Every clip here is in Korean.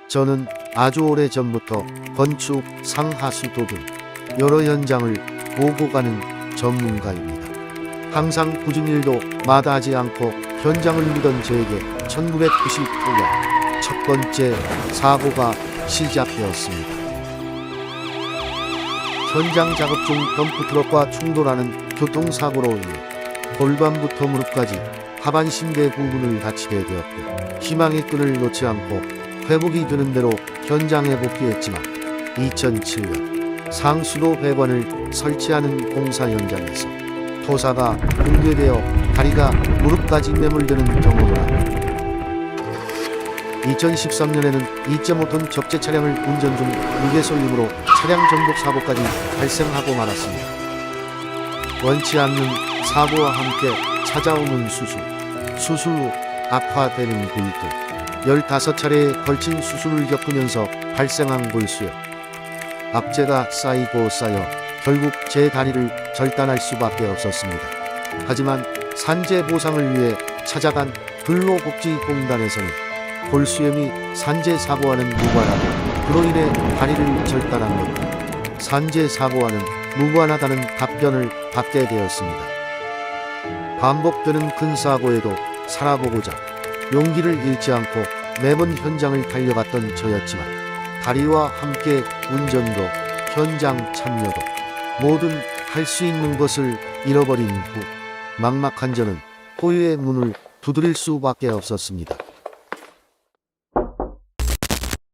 저는 아주 오래 전부터 건축, 상하수도 등 여러 현장을 보고 가는 전문가입니다. 항상 꾸준히 일도 마다하지 않고 현장을 믿던 저에게 1999년 첫 번째 사고가 시작되었습니다. 현장 작업 중 덤프트럭과 충돌하는 교통사고로 인해 골반부터 무릎까지 하반신대 부분을 다치게 되었고, 희망의 끈을 놓지 않고 회복이 되는 대로 현장에 복귀했지만 2007년 상수도 배관을 설치하는 공사 현장에서 토사가 붕괴되어 다리가 무릎까지 매몰되는 경험을 하고, 2013년에는 2.5톤 적재 차량을 운전 중 무게 쏠림으로 차량 전복 사고까지 발생하고 말았습니다. 원치 않는 사고와 함께 찾아오는 수술 후 악화되는 부위들, 15차례에 걸친 수술을 겪으면서 발생한 골수염, 악재가 쌓이고 쌓여 결국 제 다리를 절단할 수밖에 없었습니다. 하지만 산재 보상을 위해 찾아간 근로복지공단에서는 골수염이 산재 사고와는 무관하고 그로 인해 다리를 절단한 것, 산재 사고와는 무관하다는 답변을 받게 되었습니다. 반복되는 큰 사고에도 살아보고자 용기를 잃지 않고 매번 현장을 달려갔던 저였지만, 다리와 함께 운전도 현장 참여도 모든 할 수 있는 것을 잃어버린 후 막막한 저는 포유의 문을 두드릴 수밖에 없었습니다.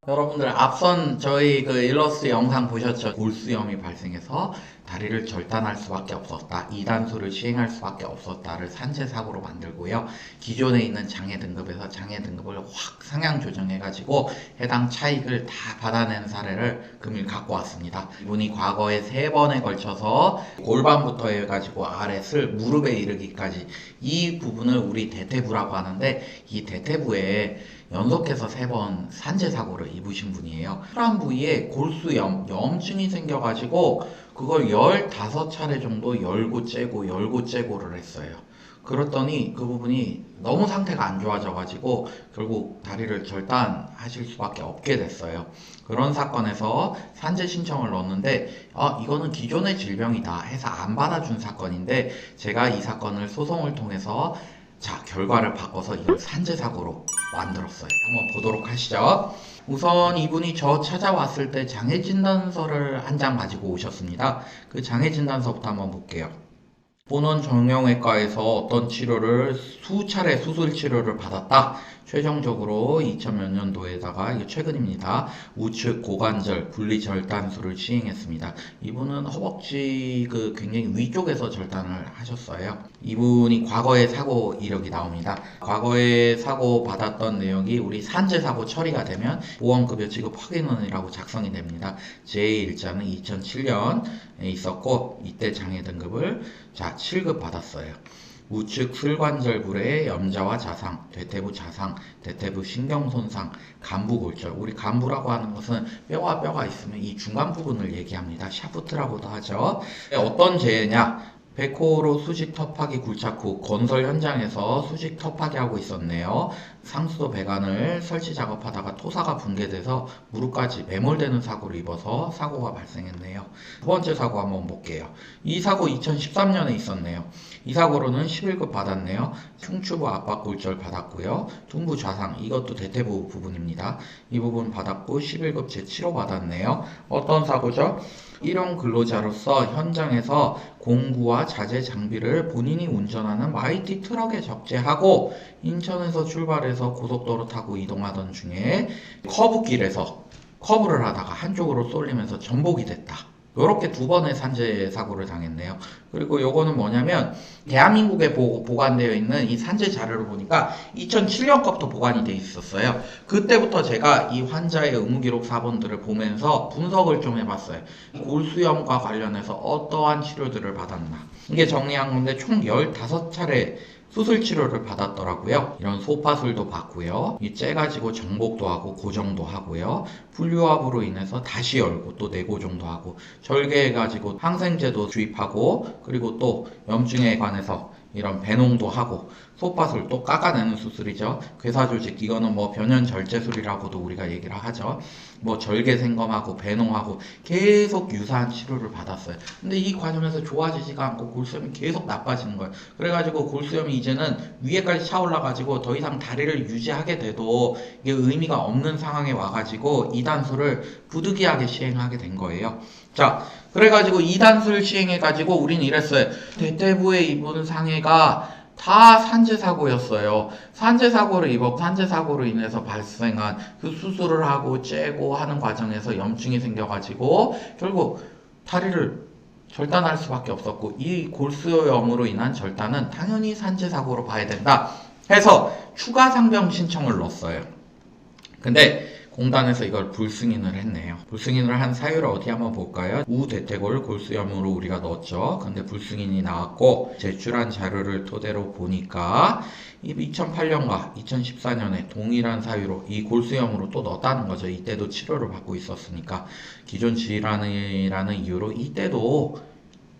여러분들 앞선 저희 그 일러스트 영상 보셨죠? 골수염이 발생해서 다리를 절단할 수밖에 없었다, 이단수를 시행할 수밖에 없었다를 산재 사고로 만들고요. 기존에 있는 장애 등급에서 장애 등급을 확 상향 조정해가지고 해당 차익을 다 받아낸 사례를 금일 갖고 왔습니다. 이분이 과거에 3번에 걸쳐서 골반부터 해가지고 아랫을 무릎에 이르기까지 이 부분을 우리 대퇴부라고 하는데, 이 대퇴부에 연속해서 3번 산재 사고를 입으신 분이에요. 혈관 부위에 골수염, 염증이 생겨가지고 그걸 15차례 정도 열고 째고를 했어요. 그랬더니 그 부분이 너무 상태가 안 좋아져가지고 결국 다리를 절단하실 수밖에 없게 됐어요. 그런 사건에서 산재 신청을 넣었는데 이거는 기존의 질병이다 해서 안 받아준 사건인데, 제가 이 사건을 소송을 통해서 결과를 바꿔서 이걸 산재 사고로 만들었어요. 한번 보도록 하시죠. 우선 이분이 저 찾아왔을 때 장애 진단서를 한 장 가지고 오셨습니다. 그 장애 진단서부터 한번 볼게요. 보는 정형외과에서 어떤 치료를 수차례 수술 치료를 받았다. 최종적으로 2000몇 년도에다가, 이게 최근입니다, 우측 고관절 분리 절단술을 시행했습니다. 이분은 허벅지 굉장히 위쪽에서 절단을 하셨어요. 이분이 과거의 사고 이력이 나옵니다. 과거에 사고 받았던 내역이 우리 산재 사고 처리가 되면 보험급여 지급 확인원이라고 작성이 됩니다. 제 일자는 2007년에 있었고, 이때 장애 등급을 7급 받았어요. 우측 슬관절 불의 염자와 자상, 대퇴부 자상, 대퇴부 신경손상, 간부골절. 우리 간부라고 하는 것은 뼈와 뼈가 있으면 이 중간 부분을 얘기합니다. 샤프트라고도 하죠. 어떤 재해냐? 백호로 수직 터파기 굴착 후 건설 현장에서 수직 터파기 하고 있었네요. 상수도 배관을 설치 작업하다가 토사가 붕괴돼서 무릎까지 매몰되는 사고를 입어서 사고가 발생했네요. 두 번째 사고 한번 볼게요. 이 사고 2013년에 있었네요. 이 사고로는 11급 받았네요. 흉추부 압박골절 받았고요. 둔부 좌상, 이것도 대퇴부 부분입니다. 이 부분 받았고 11급 제7호 받았네요. 어떤 사고죠? 일용 근로자로서 현장에서 공구와 자재 장비를 본인이 운전하는 마이티 트럭에 적재하고 인천에서 출발해서 고속도로 타고 이동하던 중에 커브길에서 커브를 하다가 한쪽으로 쏠리면서 전복이 됐다. 요렇게 2번의 산재 사고를 당했네요. 그리고 요거는 뭐냐면 대한민국에 보관되어 있는 이 산재 자료를 보니까 2007년 거부터 보관이 돼 있었어요. 그때부터 제가 이 환자의 의무기록 사본들을 보면서 분석을 좀 해봤어요. 골수염과 관련해서 어떠한 치료들을 받았나. 이게 정리한 건데 총 15차례 수술 치료를 받았더라고요. 이런 소파술도 받고요. 이 째가지고 정복도 하고 고정도 하고요. 분류압으로 인해서 다시 열고 또 내고정도 하고, 절개해가지고 항생제도 주입하고, 그리고 또 염증에 관해서 이런 배농도 하고, 속밭을 또 깎아내는 수술이죠. 괴사조직, 이거는 뭐 변연절제술이라고도 우리가 얘기를 하죠. 뭐 절개생검하고 배농하고 계속 유사한 치료를 받았어요. 근데 이 과정에서 좋아지지가 않고 골수염이 계속 나빠지는 거예요. 그래가지고 골수염이 이제는 위에까지 차올라가지고 더 이상 다리를 유지하게 돼도 이게 의미가 없는 상황에 와가지고 이단술을 부득이하게 시행하게 된 거예요. 자, 그래가지고 이단술 시행해가지고 우린 이랬어요. 대퇴부에 입은 상해가 다 산재사고였어요. 산재사고를 입었고 산재사고로 인해서 발생한 그 수술을 하고 째고 하는 과정에서 염증이 생겨가지고 결국 다리를 절단할 수밖에 없었고, 이 골수염으로 인한 절단은 당연히 산재사고로 봐야 된다 해서 추가 상병 신청을 넣었어요. 근데 공단에서 이걸 불승인을 했네요. 불승인을 한 사유를 어디 한번 볼까요? 우대퇴골 골수염으로 우리가 넣었죠. 근데 불승인이 나왔고, 제출한 자료를 토대로 보니까 2008년과 2014년에 동일한 사유로 이 골수염으로 또 넣었다는 거죠. 이때도 치료를 받고 있었으니까. 기존 질환이라는 이유로 이때도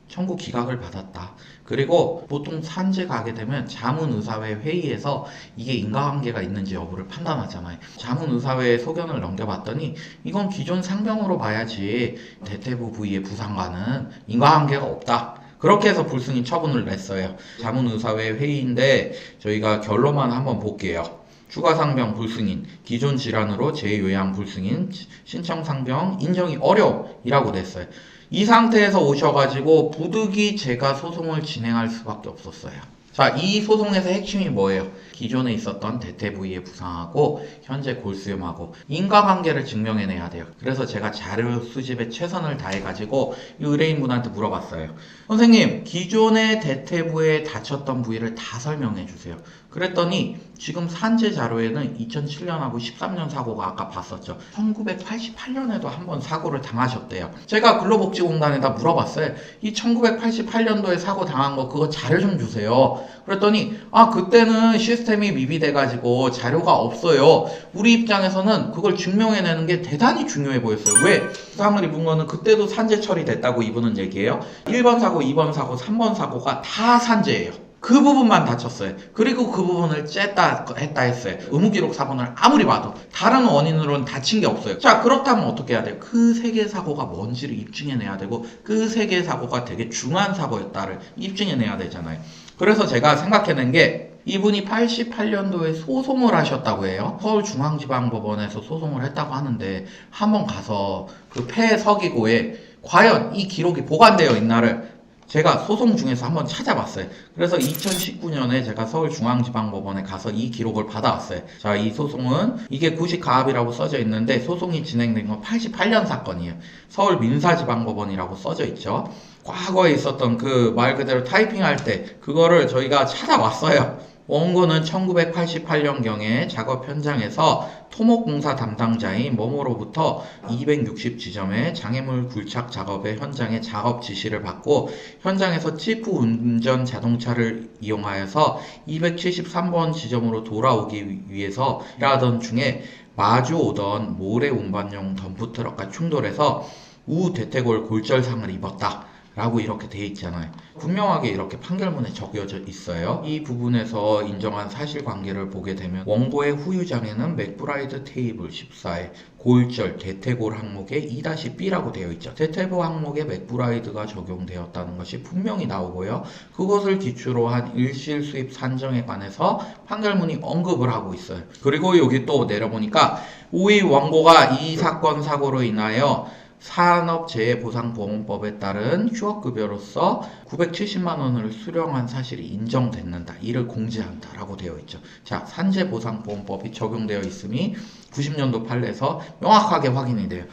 청구 기각을 받았다. 그리고 보통 산재 가게 되면 자문의사회 회의에서 이게 인과관계가 있는지 여부를 판단하잖아요. 자문의사회에 소견을 넘겨봤더니 이건 기존 상병으로 봐야지 대퇴부 부위의 부상과는 인과관계가 없다. 그렇게 해서 불승인 처분을 냈어요. 자문의사회 회의인데 저희가 결론만 한번 볼게요. 추가상병 불승인, 기존 질환으로 재요양 불승인, 신청상병 인정이 어려움이라고 냈어요. 이 상태에서 오셔가지고 부득이 제가 소송을 진행할 수밖에 없었어요. 자, 이 소송에서 핵심이 뭐예요? 기존에 있었던 대퇴 부위의 부상하고 현재 골수염하고 인과관계를 증명해내야 돼요. 그래서 제가 자료 수집에 최선을 다해가지고 이 의뢰인분한테 물어봤어요. 선생님, 기존의 대퇴부에 다쳤던 부위를 다 설명해 주세요. 그랬더니 지금 산재 자료에는 2007년하고 13년 사고가 아까 봤었죠. 1988년에도 한 번 사고를 당하셨대요. 제가 근로복지공단에다 물어봤어요. 이 1988년도에 사고 당한 거 그거 자료 좀 주세요. 그랬더니 그때는 시스템이 미비돼가지고 자료가 없어요. 우리 입장에서는 그걸 증명해내는 게 대단히 중요해 보였어요. 왜? 부상을 입은 거는 그때도 산재 처리됐다고 이분은 얘기해요. 1번 사고, 2번 사고, 3번 사고가 다 산재예요. 그 부분만 다쳤어요. 그리고 그 부분을 쨌다 했다 했어요. 의무기록 사본을 아무리 봐도 다른 원인으로는 다친 게 없어요. 자, 그렇다면 어떻게 해야 돼요? 그 세 개의 사고가 뭔지를 입증해내야 되고, 그 세 개의 사고가 되게 중한 사고였다를 입증해내야 되잖아요. 그래서 제가 생각해낸 게, 이분이 88년도에 소송을 하셨다고 해요. 서울중앙지방법원에서 소송을 했다고 하는데 한번 가서 그 폐서기고에 과연 이 기록이 보관되어 있나를 제가 소송 중에서 한번 찾아봤어요. 그래서 2019년에 제가 서울중앙지방법원에 가서 이 기록을 받아왔어요. 자, 이 소송은 이게 구식가압이라고 써져 있는데 소송이 진행된 건 88년 사건이에요. 서울민사지방법원이라고 써져 있죠. 과거에 있었던 그 말 그대로 타이핑할 때 그거를 저희가 찾아왔어요. 원고는 1988년경에 작업 현장에서 토목공사 담당자인 뭐뭐로부터 260지점의 장애물 굴착 작업의 현장에 작업 지시를 받고 현장에서 치프 운전 자동차를 이용하여서 273번 지점으로 돌아오기 위해서 일하던 중에 마주 오던 모래 운반용 덤프트럭과 충돌해서 우대퇴골 골절상을 입었다. 라고 이렇게 돼 있잖아요. 분명하게 이렇게 판결문에 적혀져 있어요. 이 부분에서 인정한 사실관계를 보게 되면 원고의 후유장에는 맥브라이드 테이블 14에 골절, 대퇴골 항목에 2-B라고 되어 있죠. 대퇴부 항목에 맥브라이드가 적용되었다는 것이 분명히 나오고요. 그것을 기초로 한 일실 수입 산정에 관해서 판결문이 언급을 하고 있어요. 그리고 여기 또 내려보니까 우의 원고가 이 사건 사고로 인하여 산업재해보상보험법에 따른 휴업급여로서 970만 원을 수령한 사실이 인정됐는다. 이를 공지한다. 라고 되어 있죠. 자, 산재보상보험법이 적용되어 있음이 90년도 판례에서 명확하게 확인이 돼요.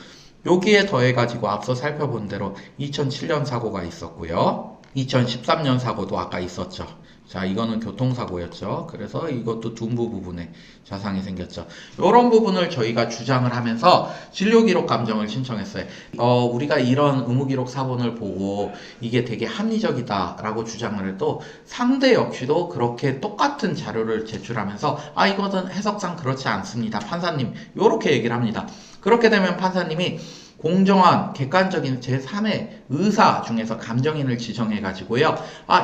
여기에 더해가지고 앞서 살펴본 대로 2007년 사고가 있었고요. 2013년 사고도 아까 있었죠. 자, 이거는 교통사고였죠. 그래서 이것도 둔부 부분에 자상이 생겼죠. 이런 부분을 저희가 주장을 하면서 진료기록 감정을 신청했어요. 우리가 이런 의무기록 사본을 보고 이게 되게 합리적이다라고 주장을 해도 상대 역시도 그렇게 똑같은 자료를 제출하면서 이것은 해석상 그렇지 않습니다. 판사님, 이렇게 얘기를 합니다. 그렇게 되면 판사님이 공정한 객관적인 제3의 의사 중에서 감정인을 지정해 가지고요.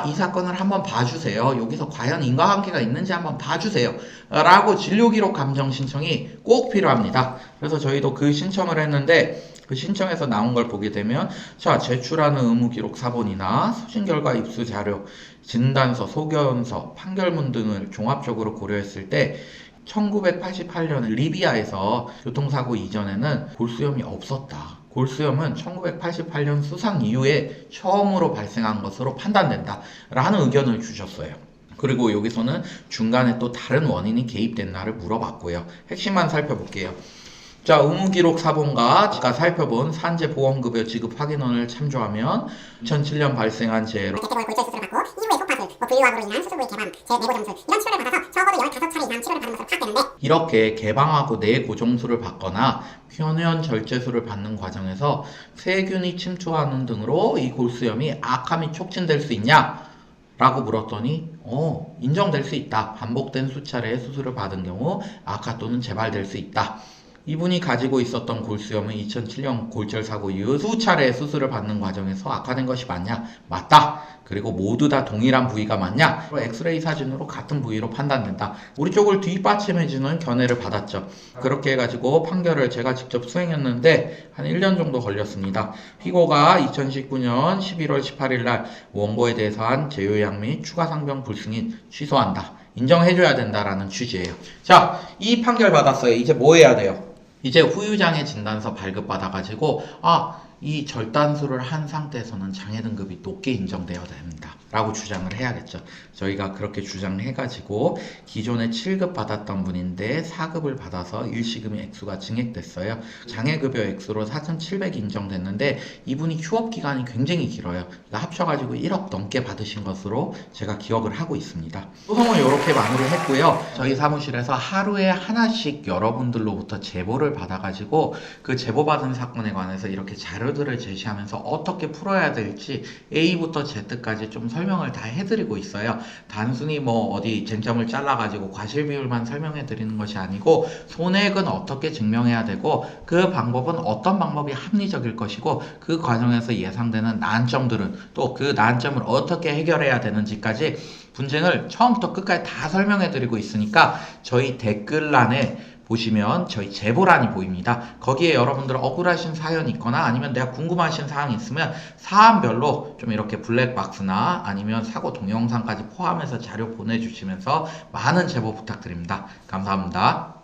이 사건을 한번 봐주세요. 여기서 과연 인과관계가 있는지 한번 봐주세요. 라고 진료기록 감정 신청이 꼭 필요합니다. 그래서 저희도 그 신청을 했는데 그 신청에서 나온 걸 보게 되면 자, 제출하는 의무기록 사본이나 소신결과 입수 자료, 진단서, 소견서, 판결문 등을 종합적으로 고려했을 때 1988년 리비아에서 교통사고 이전에는 골수염이 없었다. 골수염은 1988년 수상 이후에 처음으로 발생한 것으로 판단된다. 라는 의견을 주셨어요. 그리고 여기서는 중간에 또 다른 원인이 개입됐나를 물어봤고요. 핵심만 살펴볼게요. 자, 의무기록 사본과 아까 살펴본 산재보험급여 지급 확인원을 참조하면 2007년 발생한 재해로 대퇴골 골절 수술을 받고 이후에 소파술, 분리유압으로 인한 수술부의 개방, 재내고 점술 이런 치료를 받아서 적어도 15차례 이상 치료를 받은 것으로 파악되는데 이렇게 개방하고 뇌고정술을 받거나 현현 절제술을 받는 과정에서 세균이 침투하는 등으로 이 골수염이 악화 및 촉진될 수 있냐? 라고 물었더니 인정될 수 있다. 반복된 수차례의 수술을 받은 경우 악화 또는 재발될 수 있다. 이분이 가지고 있었던 골수염은 2007년 골절사고 이후 수차례의 수술을 받는 과정에서 악화된 것이 맞냐? 맞다. 그리고 모두 다 동일한 부위가 맞냐? 엑스레이 사진으로 같은 부위로 판단된다. 우리 쪽을 뒷받침해주는 견해를 받았죠. 그렇게 해가지고 판결을 제가 직접 수행했는데 한 1년 정도 걸렸습니다. 피고가 2019년 11월 18일 날 원고에 대해서 한 재요약 및 추가 상병 불승인 취소한다. 인정해줘야 된다라는 취지예요. 자, 이 판결 받았어요. 이제 뭐 해야 돼요? 이제 후유장애 진단서 발급받아가지고 이 절단술을 한 상태에서는 장애 등급이 높게 인정되어야 됩니다. 라고 주장을 해야겠죠. 저희가 그렇게 주장해가지고 기존에 7급 받았던 분인데 4급을 받아서 일시금의 액수가 증액됐어요. 장애급여 액수로 4,700 인정됐는데 이분이 휴업기간이 굉장히 길어요. 합쳐가지고 1억 넘게 받으신 것으로 제가 기억을 하고 있습니다. 소송은 이렇게 마무리했고요. 저희 사무실에서 하루에 하나씩 여러분들로부터 제보를 받아가지고 그 제보받은 사건에 관해서 이렇게 자료들을 제시하면서 어떻게 풀어야 될지 A부터 Z까지 좀 설명을 다 해드리고 있어요. 단순히 어디 쟁점을 잘라가지고 과실비율만 설명해 드리는 것이 아니고 손해액은 어떻게 증명해야 되고 그 방법은 어떤 방법이 합리적일 것이고 그 과정에서 예상되는 난점들은 또 그 난점을 어떻게 해결해야 되는지까지 분쟁을 처음부터 끝까지 다 설명해 드리고 있으니까 저희 댓글란에 보시면 저희 제보란이 보입니다. 거기에 여러분들 억울하신 사연이 있거나 아니면 내가 궁금하신 사항이 있으면 사안별로 좀 이렇게 블랙박스나 아니면 사고 동영상까지 포함해서 자료 보내주시면서 많은 제보 부탁드립니다. 감사합니다.